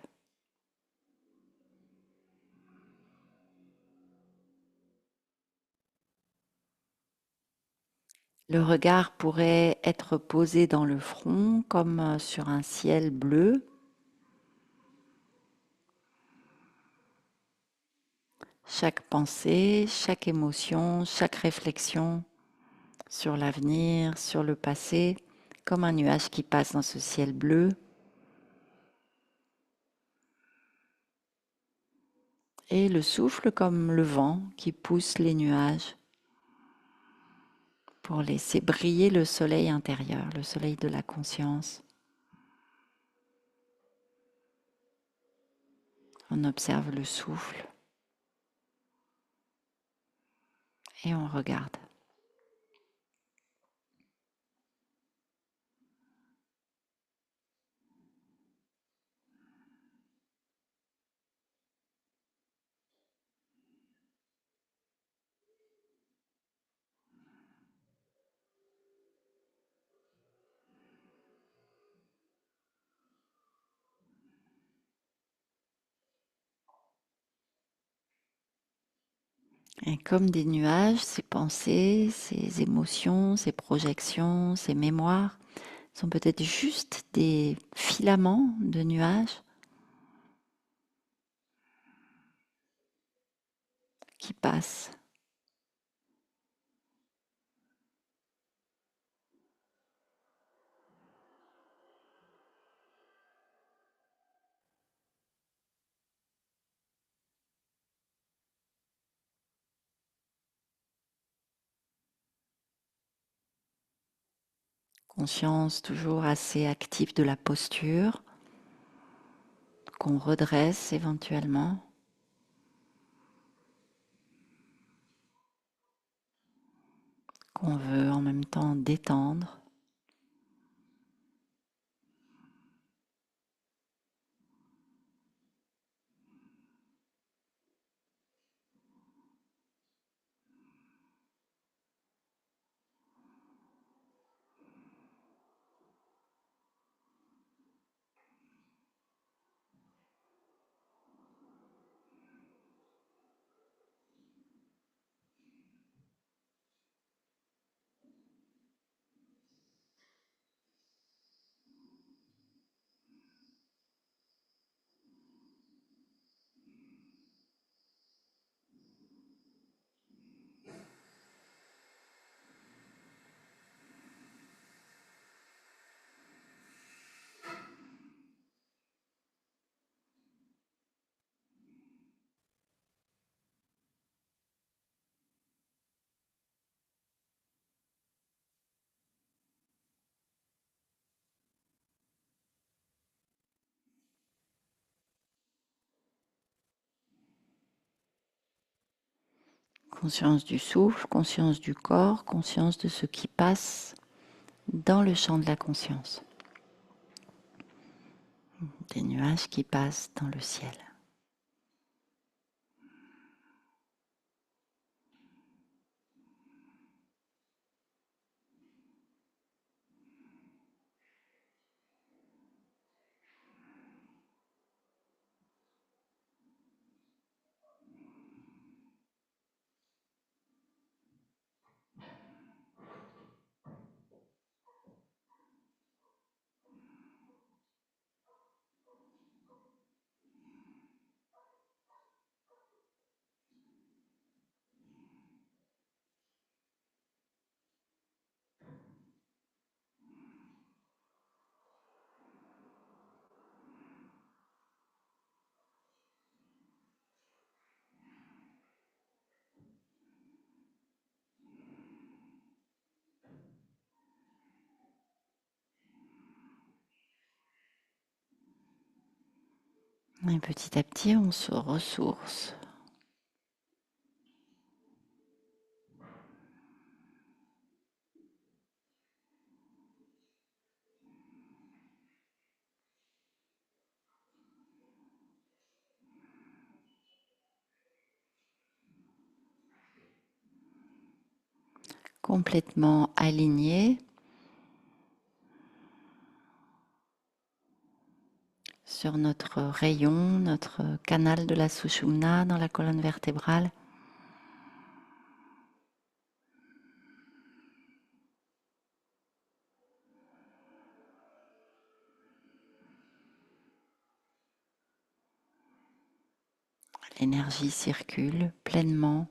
Le regard pourrait être posé dans le front comme sur un ciel bleu. Chaque pensée, chaque émotion, chaque réflexion sur l'avenir, sur le passé, comme un nuage qui passe dans ce ciel bleu. Et le souffle comme le vent qui pousse les nuages pour laisser briller le soleil intérieur, le soleil de la conscience. On observe le souffle et on regarde. Et comme des nuages, ces pensées, ces émotions, ces projections, ces mémoires sont peut-être juste des filaments de nuages qui passent. Conscience toujours assez active de la posture, qu'on redresse éventuellement. Qu'on veut en même temps détendre. Conscience du souffle, conscience du corps, conscience de ce qui passe dans le champ de la conscience. Des nuages qui passent dans le ciel. Et petit à petit, on se ressource. Complètement aligné sur notre rayon, notre canal de la Sushumna dans la colonne vertébrale. L'énergie circule pleinement.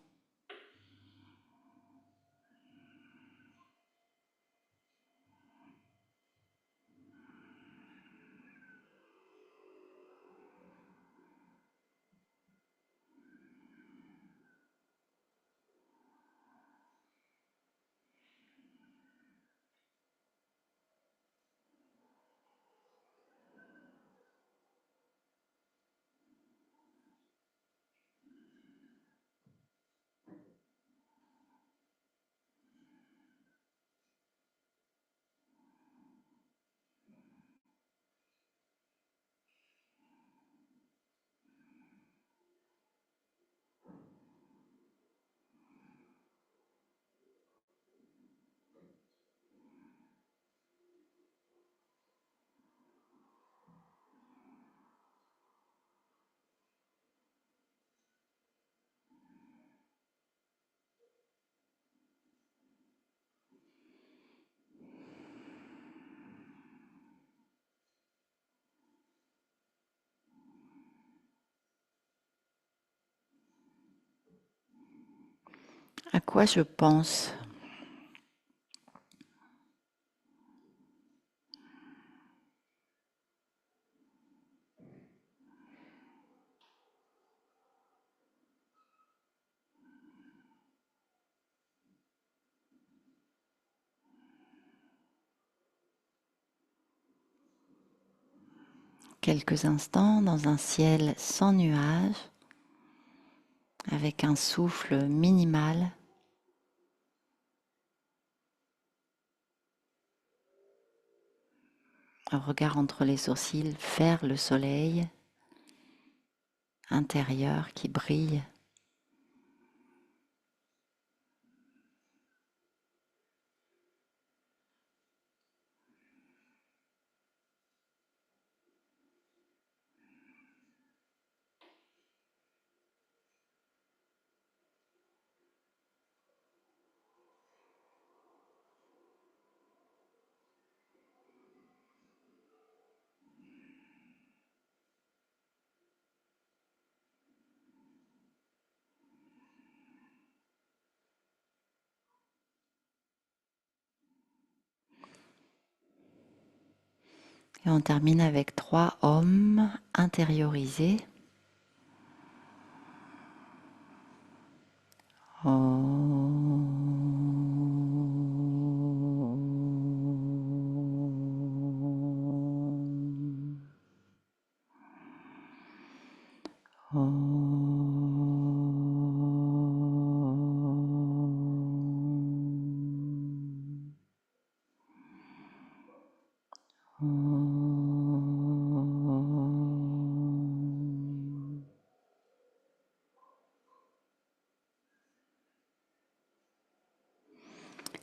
À quoi je pense ? Quelques instants dans un ciel sans nuages, avec un souffle minimal. Un regard entre les sourcils vers le soleil intérieur qui brille. Et on termine avec 3 ohms intériorisés. Om.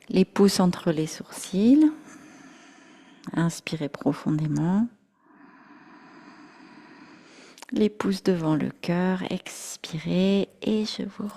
Les pouces entre les sourcils. Inspirez profondément. Les pouces devant le cœur. Expirez et je vous